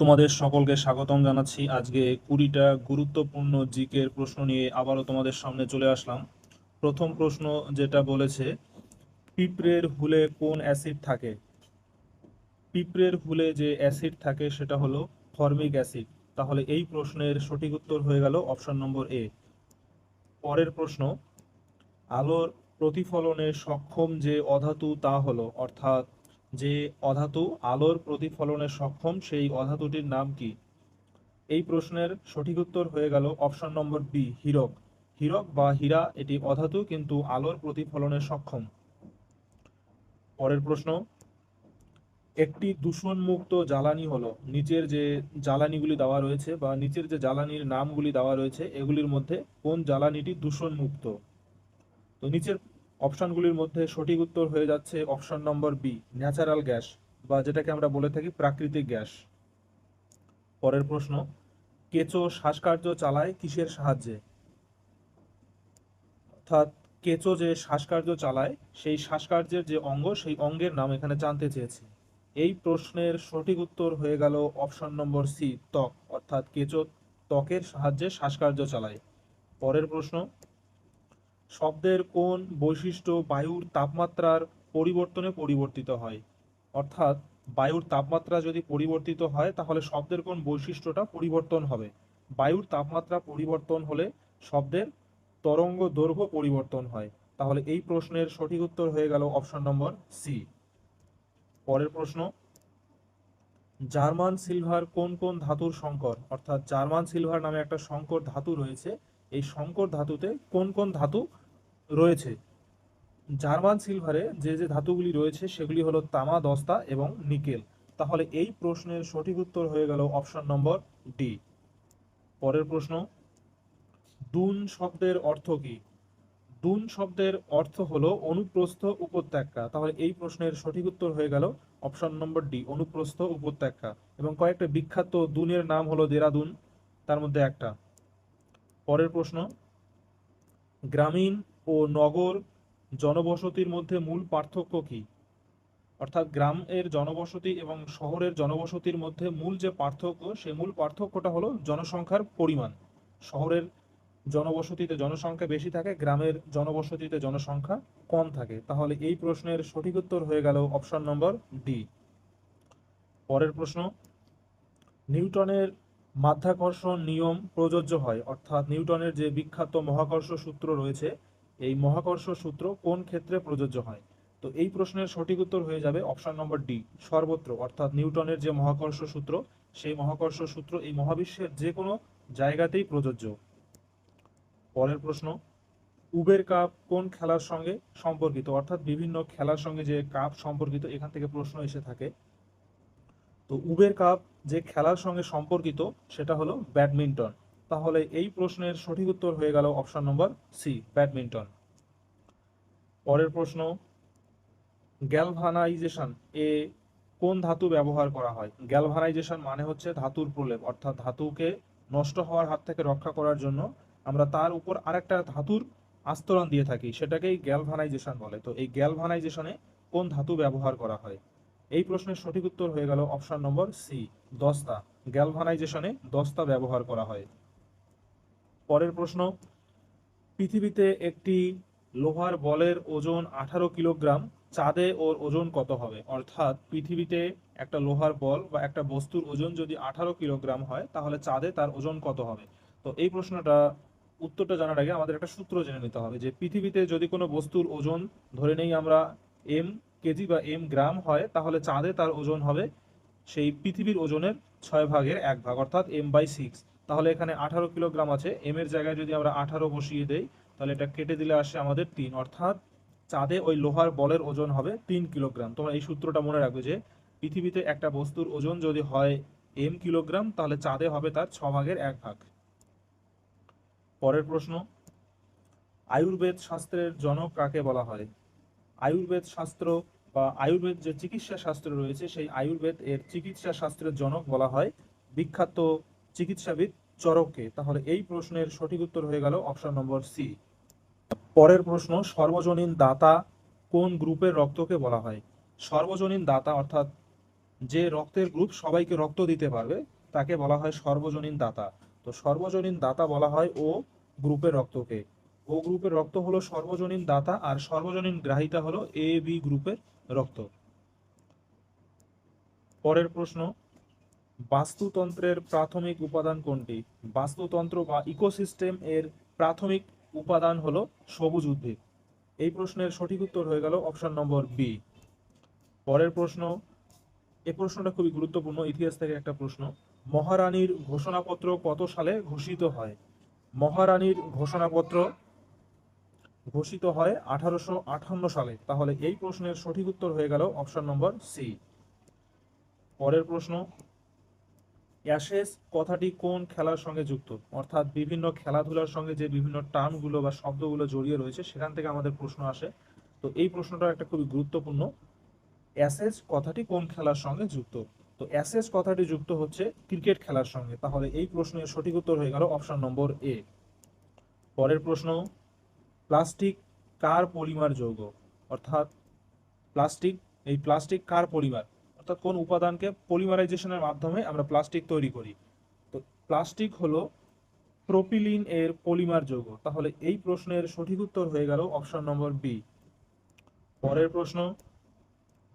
তোমাদের সকলকে স্বাগতম জানাচ্ছি। আজকে 20টা গুরুত্বপূর্ণ জিকের প্রশ্ন নিয়ে আবারও তোমাদের সামনে চলে আসলাম। প্রথম প্রশ্ন যেটা বলেছে, পিঁপড়ের হুলে কোন অ্যাসিড থাকে? পিঁপড়ের হুলে যে অ্যাসিড থাকে সেটা হলো ফর্মিক অ্যাসিড। তাহলে এই প্রশ্নের সঠিক উত্তর হয়ে গেল অপশন নম্বর এ। পরের প্রশ্ন, আলোর প্রতিফলনে সক্ষম যে অধাতু তা হলো, অর্থাৎ যে অধাতু আলোর প্রতিফলনে সক্ষম সেই অধাতুটির নাম কি? এই প্রশ্নের সঠিক উত্তর হয়ে গেল অপশন নম্বর বি, হীরক। হীরক বা হীরা এটি অধাতু কিন্তু আলোর প্রতিফলনে সক্ষম। পরের প্রশ্ন, একটি দূষণমুক্ত জ্বালানি হলো, নিচের যে জ্বালানিগুলি দেওয়া রয়েছে বা নিচের যে জ্বালানির নামগুলি দেওয়া রয়েছে এগুলির মধ্যে কোন জ্বালানিটি দূষণমুক্ত? তো নিচের অপশনগুলির মধ্যে সঠিক উত্তর হয়ে যাচ্ছে option number B, natural gas বা যেটাকে আমরা বলে থাকি প্রাকৃতিক গ্যাস। পরের প্রশ্ন, কেঁচো শ্বাসকার্য চালায় কিসের সাহায্যে? অর্থাৎ কেঁচো যে শ্বাসকার্য চালায় সেই শ্বাসকার্যের যে অঙ্গ সেই অঙ্গের নাম এখানে জানতে চেয়েছে। এই প্রশ্নের সঠিক উত্তর হয়ে গেল অপশন নম্বর সি, ত্বক। অর্থাৎ কেঁচো ত্বকের সাহায্যে শ্বাসকার্য চালায়। পরের প্রশ্ন, শব্দের কোন বৈশিষ্ট্য বায়ুর তাপমাত্রার পরিবর্তনে পরিবর্তিত হয়? অর্থাৎ বায়ুর তাপমাত্রা যদি পরিবর্তিত হয় তাহলে শব্দের কোন বৈশিষ্ট্যটা পরিবর্তন হবে? বায়ুর তাপমাত্রা পরিবর্তন হলে শব্দের তরঙ্গ দৈর্ঘ্য পরিবর্তন হয়। তাহলে এই প্রশ্নের সঠিক উত্তর হয়ে গেল অপশন নম্বর সি। পরের প্রশ্ন, জার্মান সিলভার কোন কোন ধাতুর সংকর? অর্থাৎ জার্মান সিলভার নামে একটা সংকর ধাতু রয়েছে, এই সংকর ধাতুতে কোন কোন ধাতু রয়েছে? জার্মান সিলভারে যে যে ধাতুগুলি রয়েছে সেগুলি হলো তামা, দস্তা এবং নিকেল। তাহলে এই প্রশ্নের সঠিক উত্তর হয়ে গেল অপশন নম্বর ডি। পরের প্রশ্ন, দুন শব্দের অর্থ কি? দুন শব্দের অর্থ হলো অনুপ্রস্থ উপত্যকা। তাহলে এই প্রশ্নের সঠিক উত্তর হয়ে গেল অপশন নম্বর ডি, অনুপ্রস্থ উপত্যকা। এবং কয়েকটা বিখ্যাত দুনের নাম হলো দেরাদুন, তার মধ্যে একটা। পরের প্রশ্ন, গ্রামীণ ও নগর জনবসতির মধ্যে মূল পার্থক্য কি? অর্থাৎ গ্রামের জনবসতি এবং শহরের জনবসতির মধ্যে মূল যে পার্থক্য সেই মূল পার্থক্যটা হলো জনসংখ্যার পরিমাণ। শহরের জনবসতিতে জনসংখ্যা বেশি থাকে, গ্রামের জনবসতিতে জনসংখ্যা কম থাকে। তাহলে এই প্রশ্নের সঠিক উত্তর হয়ে গেল অপশন নম্বর ডি। পরের প্রশ্ন, নিউটনের মাধ্যাকর্ষণ নিয়ম প্রযোজ্য হয়, অর্থাৎ নিউটনের যে বিখ্যাত মহাকর্ষ সূত্র রয়েছে এই মহাকর্ষ সূত্র কোন ক্ষেত্রে প্রযোজ্য হয়? তো এই প্রশ্নের সঠিক উত্তর হয়ে যাবে অপশন নম্বর ডি, সর্বত্র। অর্থাৎ নিউটনের যে মহাকর্ষ সূত্র সেই মহাকর্ষ সূত্র এই মহাবিশ্বের যে কোনো জায়গাতেই প্রযোজ্য। পরের প্রশ্ন, উবের কাপ কোন খেলার সঙ্গে সম্পর্কিত? অর্থাৎ বিভিন্ন খেলার সঙ্গে যে কাপ সম্পর্কিত এখান থেকে প্রশ্ন এসে থাকে। তো উবের কাপ যে খেলার সঙ্গে সম্পর্কিত সেটা হলো ব্যাডমিন্টন। তাহলে এই প্রশ্নের সঠিক উত্তর হয়ে গেল অপশন নম্বর সি, ব্যাডমিন্টন। পরের প্রশ্ন, গ্যালভানাইজেশন এ কোন ধাতু ব্যবহার করা হয়? গ্যালভানাইজেশন মানে হচ্ছে ধাতুর প্রলেপ, অর্থাৎ ধাতুকে নষ্ট হওয়ার হাত থেকে রক্ষা করার জন্য আমরা তার উপর আরেকটা ধাতুর আস্তরণ দিয়ে থাকি, সেটাকেই গ্যালভানাইজেশন বলে। তো এই গ্যালভানাইজেশনে কোন ধাতু ব্যবহার করা হয়? এই প্রশ্নের সঠিক উত্তর হয়ে গেল অপশন নম্বর সি, দস্তা। গ্যালভানাইজেশনে দস্তা ব্যবহার করা হয়। পরের প্রশ্ন, পৃথিবীতে একটি লোহার বলের ওজন 18 কিলোগ্রাম, চাঁদে ওর ওজন কত হবে? অর্থাৎ পৃথিবীতে একটা লোহার বল বা একটা বস্তুর ওজন যদি 18 কিলোগ্রাম হয় তাহলে চাঁদে তার ওজন কত হবে? তো এই প্রশ্নটা উত্তরটা জানার আগে আমাদের একটা সূত্র জেনে নিতে হবে যে পৃথিবীতে যদি কোনো বস্তুর ওজন ধরে নেই আমরা এম কেজি বা এম গ্রাম হয় তাহলে চাঁদে তার ওজন হবে সেই পৃথিবীর ওজনের 6/1 অর্থাৎ m/6। তাহলে এখানে 18 কিলোগ্রাম আছে, এম এর জায়গায় যদি আমরা 18 বসিয়ে দেই তাহলে এটা কেটে দিলে আসে আমাদের 3, অর্থাৎ চাঁদে ওই লোহার বলের ওজন হবে 3 কিলোগ্রাম। তোমরা এই সূত্রটা মনে রাখবে যে পৃথিবীতে একটা বস্তুর ওজন যদি হয় m কিলোগ্রাম তাহলে চাঁদে হবে তার 6/1। পরের প্রশ্ন, আয়ুর্বেদ শাস্ত্রের জনক কাকে বলা হয়? আয়ুর্বেদ শাস্ত্র বা আয়ুর্বেদ যে চিকিৎসা শাস্ত্র রয়েছে সেই আয়ুর্বেদ এর চিকিৎসা শাস্ত্রের জনক বলা হয় বিখ্যাত চিকিৎসাবিদ চরককে। তাহলে এই প্রশ্নের সঠিক উত্তর হয়ে গেল অপশন নম্বর সি। পরের প্রশ্ন, সর্বজনীন দাতা কোন গ্রুপের রক্তকে বলা হয়? সর্বজনীন দাতা অর্থাৎ যে রক্তের গ্রুপ সবাইকে রক্ত দিতে পারবে তাকে বলা হয় সর্বজনীন দাতা। তো সর্বজনীন দাতা বলা হয় ও গ্রুপের রক্তকে। ও গ্রুপের রক্ত হলো সর্বজনীন দাতা, আর সর্বজনীন গ্রাহিতা হলো এ বি গ্রুপের রক্ত। পরের প্রশ্ন, বাস্তুতন্ত্রের প্রাথমিক উপাদান কোনটি? বাস্তুতন্ত্র বা ইকোসিস্টেম এর প্রাথমিক উপাদান হলো সবুজ উদ্ভিদ। এই প্রশ্নের সঠিক উত্তর হয়ে গেল অপশন নম্বর বি। পরের প্রশ্ন, এই প্রশ্নটা খুবই গুরুত্বপূর্ণ, ইতিহাস থেকে একটা প্রশ্ন। মহারানীর ঘোষণাপত্র কত সালে ঘোষিত হয়? মহারানীর ঘোষণাপত্র ঘোষিত হয় 1858 সালে। তাহলে এই প্রশ্নের সঠিক উত্তর হয়ে গেল অপশন নম্বর সি। পরের প্রশ্ন, অ্যাশেজ কথাটি কোন খেলার সঙ্গে যুক্ত? অর্থাৎ বিভিন্ন খেলাধুলার সঙ্গে যে বিভিন্ন টার্মগুলো বা শব্দগুলো জড়িয়ে রয়েছে সেখান থেকে আমাদের প্রশ্ন আসে। তো এই প্রশ্নটা একটা খুবই গুরুত্বপূর্ণ। অ্যাশেজ কথাটি কোন খেলার সঙ্গে যুক্ত? তো অ্যাশেজ কথাটি যুক্ত হচ্ছে ক্রিকেট খেলার সঙ্গে। তাহলে এই প্রশ্নের সঠিক উত্তর হয়ে গেল অপশন নম্বর এ। পরের প্রশ্ন, প্লাস্টিক কার পলিমার যৌগ? অর্থাৎ প্লাস্টিক, এই প্লাস্টিক কার পলিমার? অর্থাৎ কোন উপাদানকে পলিমারাইজেশনের মাধ্যমে আমরা প্লাস্টিক তৈরি করি? তো প্লাস্টিক হলো প্রোপিলিন এর পলিমার যৌগ। তাহলে এই প্রশ্নের সঠিক উত্তর হয়ে গেল অপশন নম্বর বি। পরের প্রশ্ন,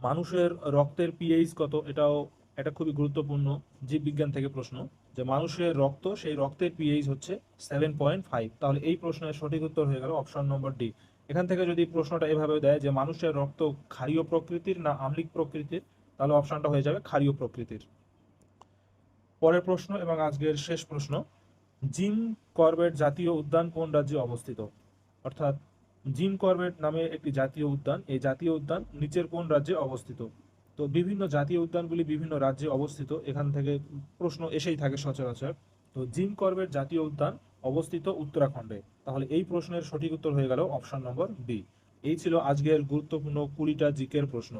মানুষের রক্তের পিএইচ কত? এটাও এটা খুবই গুরুত্বপূর্ণ জীববিজ্ঞান থেকে প্রশ্ন, যে মানুষের রক্ত, সেই রক্তের পিএইচ হচ্ছে 7.5। তাহলে এই প্রশ্নের সঠিক উত্তর হয়ে গেল অপশন নম্বর ডি। এখান থেকে যদি প্রশ্নটা এভাবে দেয় যে মানুষের রক্ত ক্ষারীয় প্রকৃতির না আম্লিক প্রকৃতির, তাহলে অপশনটা হয়ে যাবে ক্ষারীয় প্রকৃতির। পরের প্রশ্ন এবং আজকের শেষ প্রশ্ন, জিম করবেট জাতীয় উদ্যান কোন রাজ্যে অবস্থিত? অর্থাৎ জিম করবেট নামে একটি জাতীয় উদ্যান, এই জাতীয় উদ্যান নিচের কোন রাজ্যে অবস্থিত? তো বিভিন্ন জাতীয় উদ্যানগুলি বিভিন্ন রাজ্যে অবস্থিত, এখান থেকে প্রশ্ন এসেই থাকে সচরাচর। তো জিম করবেট জাতীয় উদ্যান অবস্থিত উত্তরাখণ্ডে। তাহলে এই প্রশ্নের সঠিক উত্তর হয়ে গেল অপশন নম্বর বি। এই ছিল আজকের গুরুত্বপূর্ণ 20টা জিকের প্রশ্ন।